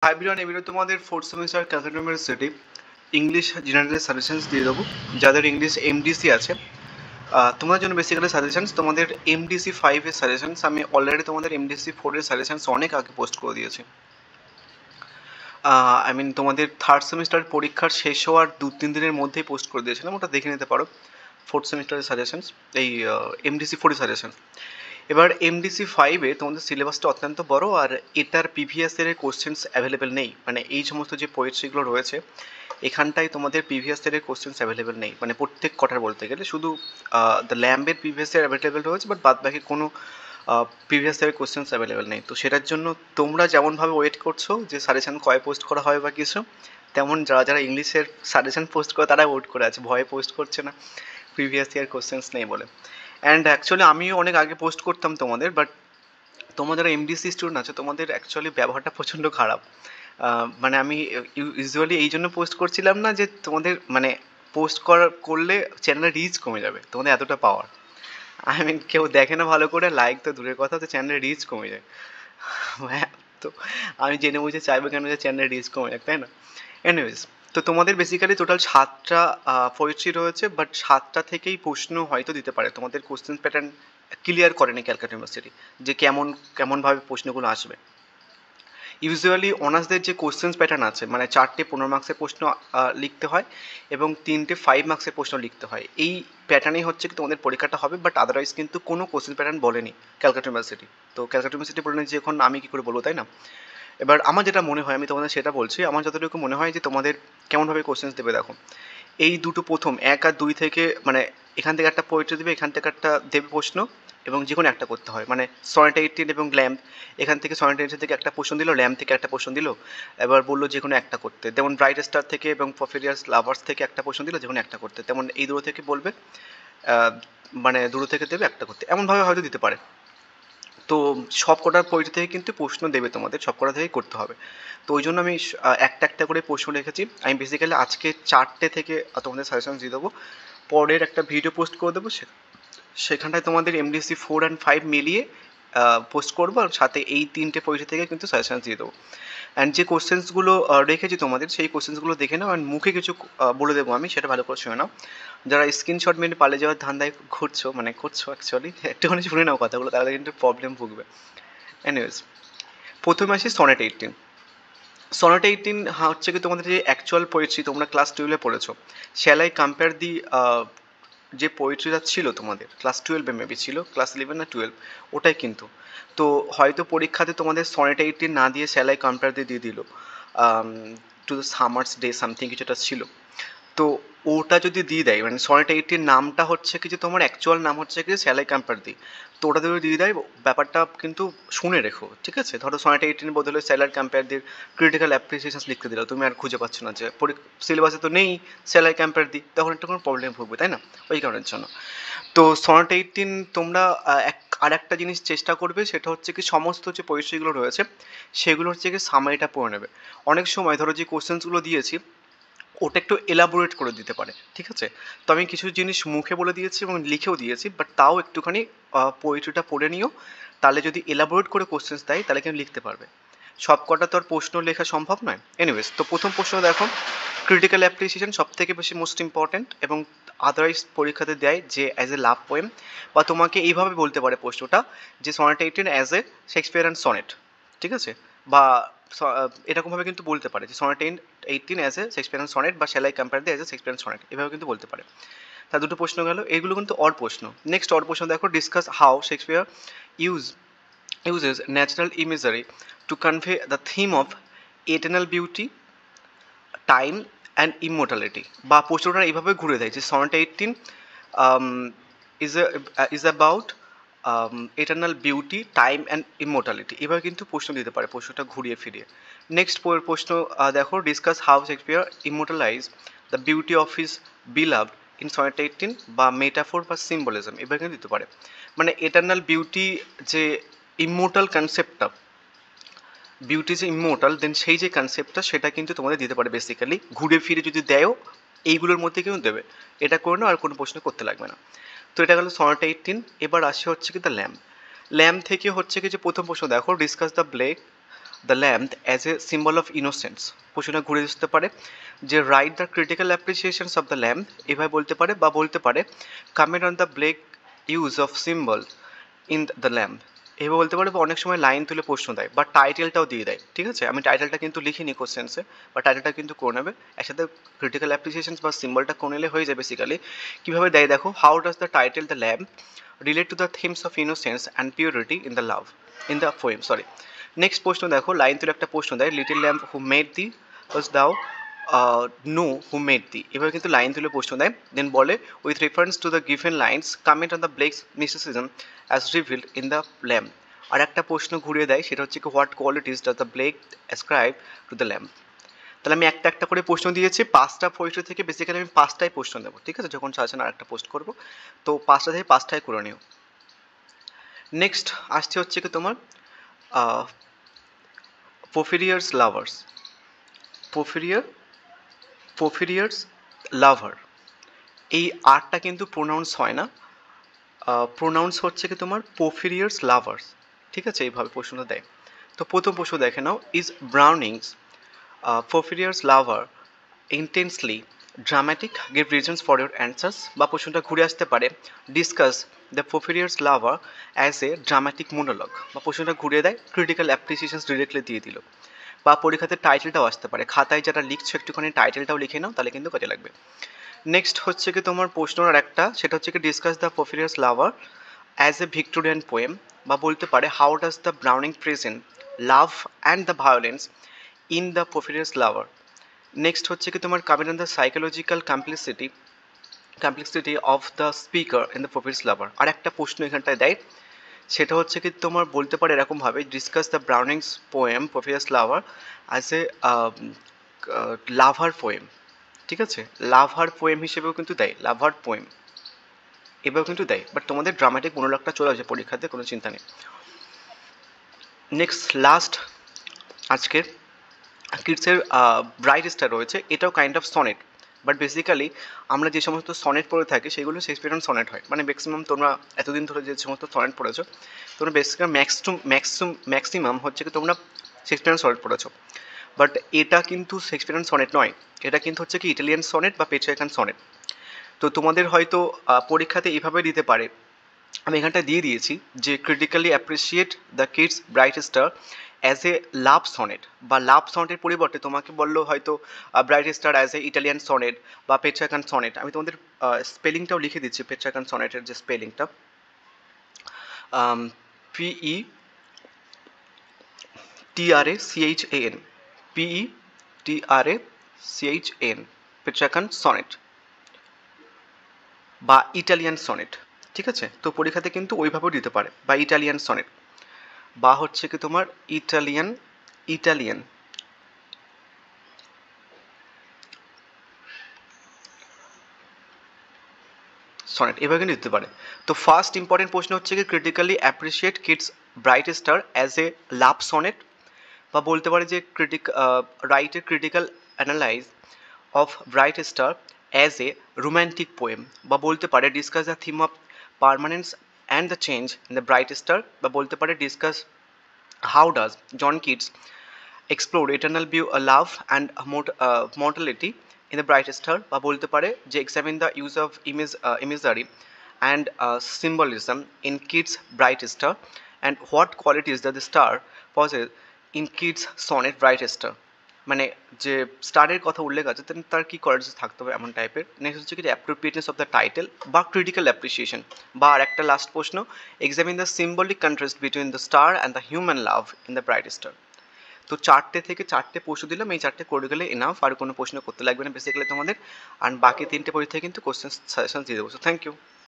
Hi everyone, এবারে তোমাদের fourth semester calculator English general suggestions দিয়ে দেবো। যাদের ইংলিশ এমডিসি আছে তোমাদের জন্য বেসিক্যালি সাজেশনস, তোমাদের এমডিসি 5 এর সাজেশনস আমি অলরেডি তোমাদের এমডিসি 4 এর সাজেশনস অনেক আগে পোস্ট করে দিয়েছি। তোমাদের থার্ড সেমিস্টার পরীক্ষার শেষ হওয়ার 2-3 দিনের মধ্যেই পোস্ট করে দিয়েছিলাম, ওটা দেখে নিতে পারো। ফোর্থ সেমিস্টারের সাজেশনস, এই এমডিসি 4 এর সাজেশন। এবার এমডিসি 5-এ তোমাদের সিলেবাসটা অত্যন্ত বড়, আর এটার প্রিভিয়াস ইয়ারের কোশ্চেন্স অ্যাভেলেবেল নেই। মানে এই সমস্ত যে পোয়েট্রিগুলো রয়েছে এখানটায় তোমাদের প্রিভিয়াস ইয়ারের কোশ্চেন্স অ্যাভেলেবেল নেই, মানে প্রত্যেক কটার বলতে গেলে শুধু দ্য ল্যাম্বের প্রিভিয়াস ইয়ার অ্যাভেলেবেল রয়েছে, বাট বাদ বাকি কোনো প্রিভিয়াস ইয়ারের কোশ্চেন্স অ্যাভেলেবেল নেই। তো সেটার জন্য তোমরা যেমনভাবে ওয়েট করছো যে সাজেশন কয় পোস্ট করা হয় বা কিছু, তেমন যারা যারা ইংলিশের সাজেশন পোস্ট করে তারা ওয়েট করে আছে, ভয়ে পোস্ট করছে না প্রিভিয়াস ইয়ার কোশ্চেন্স নেই বলে। অ্যান্ড অ্যাকচুয়ালি আমিও অনেক আগে পোস্ট করতাম তোমাদের, বাট তোমরা যারা এমডিসি স্টুডেন্ট আছে তোমাদের অ্যাকচুয়ালি ব্যবহারটা প্রচণ্ড খারাপ। মানে আমি ইউজুয়ালি এই জন্য পোস্ট করছিলাম না যে তোমাদের মানে পোস্ট করলে চ্যানেলের রিচ কমে যাবে, তোমাদের এতটা পাওয়ার। কেউ দেখে না ভালো করে, লাইক তো দূরের কথা, তো চ্যানেলের রিচ কমে যায়। হ্যাঁ, তো আমি জেনে বুঝে চাইবো কেন যে চ্যানেলের রিচ কমে যাক, তাই না? এনিওয়েজ, তো তোমাদের বেসিক্যালি টোটাল 7টা পোয়েট্রি রয়েছে, বাট 7টা থেকেই প্রশ্ন হয়তো দিতে পারে। তোমাদের কোশ্চেন প্যাটার্ন ক্লিয়ার করেনি ক্যালকাটা ইউনিভার্সিটি যে কেমনভাবে প্রশ্নগুলো আসবে। ইউজুয়ালি অনার্সদের যে কোশ্চেন্স প্যাটার্ন আছে, মানে 4টে 15 মার্কসের প্রশ্ন লিখতে হয় এবং 3টে 5 মার্কসের প্রশ্ন লিখতে হয়, এই প্যাটার্নেই হচ্ছে কি তোমাদের পরীক্ষাটা হবে। বাট আদারওয়াইজ কিন্তু কোনো কোশ্চেন প্যাটার্ন বলেনি ক্যালকাটা ইউনিভার্সিটি। তো ক্যালকাটা ইউনিভার্সিটি বলেনি যে এখন আমি কী করে বলবো, তাই না? এবার আমার যেটা মনে হয় আমি তোমাদের সেটা বলছি। আমার যতটুকু মনে হয় যে তোমাদের কেমনভাবে কোশ্চেন্স দেবে দেখো, এই দুটো প্রথম 1 আর 2 থেকে, মানে এখান থেকে একটা পোয়েট্রি দেবে, এখান থেকে একটা দেবে প্রশ্ন, এবং যে কোনো একটা করতে হয়। মানে সনেট 18 এবং ল্যাম্প, এখান থেকে সনেট 18 থেকে একটা প্রশ্ন দিল, ল্যাম্প থেকে একটা প্রশ্ন দিল, এবার বললো যে কোনো একটা করতে। যেমন ব্রাইট স্টার থেকে এবং পরফিরিয়াস লাভার্স থেকে একটা প্রশ্ন দিল, যে কোনো একটা করতে। তেমন এই দুটো থেকে বলবে, মানে দুটো থেকে দেবে একটা করতে, এমনভাবে হয়তো দিতে পারে। তো সব কটার পোয়েট্রি থেকে কিন্তু প্রশ্ন দেবে, তোমাদের সব কটা থেকেই করতে হবে। তো ওই জন্য আমি একটা একটা করে প্রশ্ন রেখেছি। আমি বেসিক্যালি আজকে 4টে থেকে তোমাদের সাজেশন দিয়ে দেবো, পরের একটা ভিডিও পোস্ট করে দেবো, সেখানটায় তোমাদের এমডিসি 4 অ্যান্ড 5 মিলিয়ে পোস্ট করবো, আর সাথে এই 3টে পোয়েট্রি থেকে কিন্তু সাজেশন দিয়ে দেবো। অ্যান্ড যে কোশ্চেন্সগুলো রেখেছি তোমাদের, সেই কোশ্চেন্সগুলো দেখে নাও, অ্যান্ড মুখে কিছু বলে দেবো আমি, সেটা ভালো করে শুনে নাও। যারা স্ক্রিনশট মেরে পালিয়ে যাওয়ার ধান্দায় ঘুরছো, মানে করছো অ্যাকচুয়ালি, একটুখানি শুনে নাও কথাগুলো, তাহলে কিন্তু প্রবলেম ভুগবে। এনিওয়েজ, প্রথমে আসি সনেট 18। সনেট 18 হচ্ছে কি তোমাদের যে অ্যাকচুয়াল পোয়েট্রি তোমরা ক্লাস 12-এ পড়েছো। শ্যাল আই কম্পেয়ার দি, যে পোয়েট্রিটা ছিল তোমাদের ক্লাস 12-এ মেবি ছিল, ক্লাস 11 না 12, ওটাই কিন্তু। তো হয়তো পরীক্ষাতে তোমাদের সনেট 18 না দিয়ে শ্যাল আই কম্পেয়ার দিয়ে দিল, to the summer's day something কিছু একটা ছিল। তো ওটা যদি দিয়ে দেয়, মানে সনেট 18 নামটা হচ্ছে কি যে তোমার অ্যাকচুয়াল নাম হচ্ছে কি যে স্যালাই দি, তো ওটা যদি দিয়ে দেয়, ব্যাপারটা কিন্তু শুনে রেখো, ঠিক আছে? ধরো সনেট 18 বদলে স্যালার দি ক্রিটিক্যাল অ্যাপ্রিসিয়েশন লিখতে দিল, তুমি আর খুঁজে পাচ্ছ না যে সিলেবাসে তো নেই স্যালাই দি, তখন একটা কোনো প্রবলেম ভুগবে, তাই না? ওই কারণের জন্য। তো সনেট 18 তোমরা আর একটা জিনিস চেষ্টা করবে, সেটা হচ্ছে কি সমস্ত যে পরিচয়গুলো রয়েছে সেগুলো হচ্ছে কি সামারিটা পড়ে নেবে। অনেক সময় ধরো যে কোশ্চেন্সগুলো দিয়েছি ওটা একটু এলাবোরেট করে দিতে পারে, ঠিক আছে? তো আমি কিছু জিনিস মুখে বলে দিয়েছি এবং লিখেও দিয়েছি, বাট তাও একটুখানি পোয়েট্রিটা পড়ে নিও, তাহলে যদি এলাবোরেট করে কোশ্চেন্স দেয় তাহলে কিন্তু লিখতে পারবে। সব কটা তো আর প্রশ্ন লেখা সম্ভব নয়। এনিওয়েজ, তো প্রথম প্রশ্ন দেখো, ক্রিটিক্যাল অ্যাপ্রিসিয়েশন সব থেকে বেশি মোস্ট ইম্পর্ট্যান্ট, এবং আদারওয়াইজ পরীক্ষাতে দেয় যে অ্যাজ এ লাভ পোয়েম, বা তোমাকে এইভাবে বলতে পারে প্রশ্নটা যে sonnet 18 as a Shakespeare and sonnet, ঠিক আছে? বা এরকমভাবে কিন্তু বলতে পারে যে sonnet 18 as a Shakespeare and sonnet, বা shall I compare thee as a Shakespeare and sonnet, এভাবে কিন্তু বলতে পারে। তা দুটো প্রশ্ন গেল, এগুলো কিন্তু অর প্রশ্ন। নেক্সট অর প্রশ্ন দেখো, discuss how Shakespeare use uses natural imagery to convey the theme of eternal beauty, time and ইমোর্টালিটি। বা প্রশ্নটা এইভাবে ঘুরে দেয় যে sonnet 18 is about eternal beauty, time and ইমোর্টালিটি, এভাবে কিন্তু প্রশ্ন দিতে পারে, প্রশ্নটা ঘুরিয়ে ফিরিয়ে। নেক্সট প্রশ্ন দেখো, discuss how Shakespeare immortalise the beauty of his beloved in sonnet 18, বা মেটাফোর বা সিম্বলিজম, এভাবে কিন্তু দিতে পারে। মানে এটার্নাল বিউটি, যে ইমোর্টাল কনসেপ্টটা, বিউটি যে ইমোর্টাল, দেন সেই যে কনসেপ্টটা সেটা কিন্তু তোমাদের দিতে পারে। বেসিক্যালি ঘুরে ফিরে যদি দেয়ও এইগুলোর মধ্যে কিন্তু দেবে, এটা করে নাও, আর কোনো প্রশ্ন করতে লাগবে না। তো এটা গেল সনেট 18। এবার আসে হচ্ছে কি দ্য ল্যাম্প। ল্যাম্প থেকে হচ্ছে কি যে প্রথম প্রশ্ন দেখো, discuss the Blake the lamp as a symbol of innocence. প্রশ্নটা ঘুরে আসতে পারে যে write the critical appreciations of the lamp, এভাবে বলতে পারে, বা বলতে পারে comment on the Blake use of symbol in the lamp, এভাবে বলতে পারে, বা অনেক সময় লাইন তুলে প্রশ্ন দেয় বা টাইটেলটাও দিয়ে দেয়। ঠিক আছে, আমি টাইটেলটা কিন্তু লিখিনি কোশ্চেন্সে, বা টাইটেলটা কিন্তু করে নেবে, একসাথে ক্রিটিক্যাল অ্যাপ্রিসিয়েশনস বা সিম্বলটা করে নিলে হয়ে যায় বেসিক্যালি। কীভাবে দেয় দেখো, how does the title the lamb relate to the themes of innocence and purity in the love in the poem, sorry. Next প্রশ্ন দেখো, লাইন তুলে একটা প্রশ্ন দেয়, little lamb who made thee was thou know who made দি, এভাবে কিন্তু line তুলে প্রশ্ন দেয়। দেন বলে with reference to the given lines comment on the Blake's mysticism as revealed in the lamb. আর একটা প্রশ্ন ঘুরিয়ে দেয়, সেটা হচ্ছে কি what qualities does the Blake ascribe to the lamb. তাহলে আমি একটা একটা করে প্রশ্ন দিয়েছি, 5টা পরিচয় থেকে বেসিক্যালি আমি 5টাই প্রশ্ন দেবো। ঠিক আছে, যখন সাজেশন আর একটা পোস্ট করবো, তো 5টা থেকে 5টাই করে নিও। নেক্সট আসছে হচ্ছে কি তোমার পোফিরিয়ার্স লাভার্স, পোফিরিয়ার্স লাভার, এই আরটা কিন্তু প্রোনাউন্স হয় না, প্রোনাউন্স হচ্ছে কি তোমার পোফিরিয়ার্স লাভার্স। ঠিক আছে, এইভাবে প্রশ্নটা দেয়। তো প্রথম প্রশ্ন দেখে নাও, is Browning's Porphyria's lover intensely dramatic, give reasons for your answers, বা প্রশ্নটা ঘুরে আসতে পারে discuss the Porphyria's lover as a dramatic monologue, বা প্রশ্নটা ঘুরিয়ে দেয় ক্রিটিক্যাল অ্যাপ্রিসিয়েশনস ডিরেক্টলি দিয়ে দিল, বা পরীক্ষাতে টাইটেলটাও আসতে পারে, খাতায় যারা লিখছো একটুখানি টাইটেলটাও লিখে নাও, তাহলে কিন্তু কাজে লাগবে। নেক্সট হচ্ছে কি তোমার প্রশ্ন আর একটা, সেটা হচ্ছে কি discuss the Porphyria's lover as a Victorian poem, বা বলতে পারে how does the Browning present love and the violence in the Porphyria's lover. Next হচ্ছে কি তোমার comment on the psychological complexity of the speaker in the Porphyria's lover. আর একটা প্রশ্ন এখানটায় দেয়, সেটা হচ্ছে কি তোমার বলতে পারে এরকমভাবে, discuss the Browning's poem Porphyria's lover as a lover poem. ঠিক আছে, লাভার পোয়েম হিসেবেও কিন্তু দেয়, লাভার পোয়েম এভাবেও কিন্তু দেয়, বাট তোমাদের ড্রামাটিক মনোলগটা চলে আসে পরীক্ষাতে, কোনো চিন্তা নেই। নেক্সট লাস্ট আজকের কিডসের ব্রাইট স্টার রয়েছে, এটাও kind of sonnet, but basically আমরা যে সমস্ত সনেট পড়ে থাকি সেগুলো শেক্সপিয়ারিয়ান সনেট হয়, মানে ম্যাক্সিমাম তোমরা এতদিন ধরে যে সমস্ত সনেট পড়েছো, তোমরা বেসিক্যালি ম্যাক্সিমাম হচ্ছে কি তোমরা শেক্সপিয়ারিয়ান সনেট পড়েছো, বাট এটা কিন্তু শেক্সপিয়ারিয়ান সনেট নয়, এটা কিন্তু হচ্ছে কি ইটালিয়ান সনেট বা পেট্রিয়ার্কান সনেট। তো তোমাদের হয়তো পরীক্ষাতে এইভাবে দিতে পারে, আমি এখানটা দিয়ে দিয়েছি যে critically appreciate the Keats bright star as a love sonnet, বা লাভ সনেটের পরিবর্তে তোমাকে বললো হয়তো bright star as a Italian sonnet বা পেট্রিয়ার্কান সনেট। আমি তোমাদের স্পেলিংটাও লিখে দিচ্ছি, পেট্রিয়ার্কান সনেটের যে স্পেলিংটা, PETRACHAN, PETRACHAN, পেট্রিয়ার্কান সনেট বা ইটালিয়ান সনেট। ঠিক আছে, তো পরীক্ষাতে কিন্তু ওইভাবেও দিতে পারে, বা ইটালিয়ান সনেট, বা হচ্ছে কি তোমার ইটালিয়ান সনেট, এভাবে কিন্তু দিতে পারে। তো ফার্স্ট ইম্পর্টেন্ট প্রশ্ন হচ্ছে কি critically appreciate Keats bright star as a love sonnet, বা বলতে পারে যে right a critical analyze of bright star as a romantic poem, বা বলতে পারে discuss the theme of permanence and the change in the bright star, বা বলতে পারে discuss how does John Keats explore eternal view love and mortality in the bright star, বা বলতে পারে যে examine the use of imagery and symbolism in kids bright star and what qualities does the star possess in kids sonnet bright star, মানে যে স্টারের কথা উল্লেখ আছে তার কি কোয়ালিটিস থাকতে হবে এমন টাইপের। নেক্সট হচ্ছে কি অ্যাপ্রোপ্রিয়েটনেস অফ দ্য টাইটেল বা ক্রিটিক্যাল অ্যাপ্রিসিয়েশন, বা আর একটা লাস্ট প্রশ্ন examine the symbolic contrast between the star and the human love in the bright star. তো 4টে থেকে 4টে প্রশ্ন দিলাম, এই 4টে করে গেলে এনাফ, আর কোনো প্রশ্ন করতে লাগবে না বেসিক্যালি তোমাদের, আর বাকি 3টে পরীক্ষায় কিন্তু কোশ্চেন সাজেশন দিয়ে দেবো। So thank you.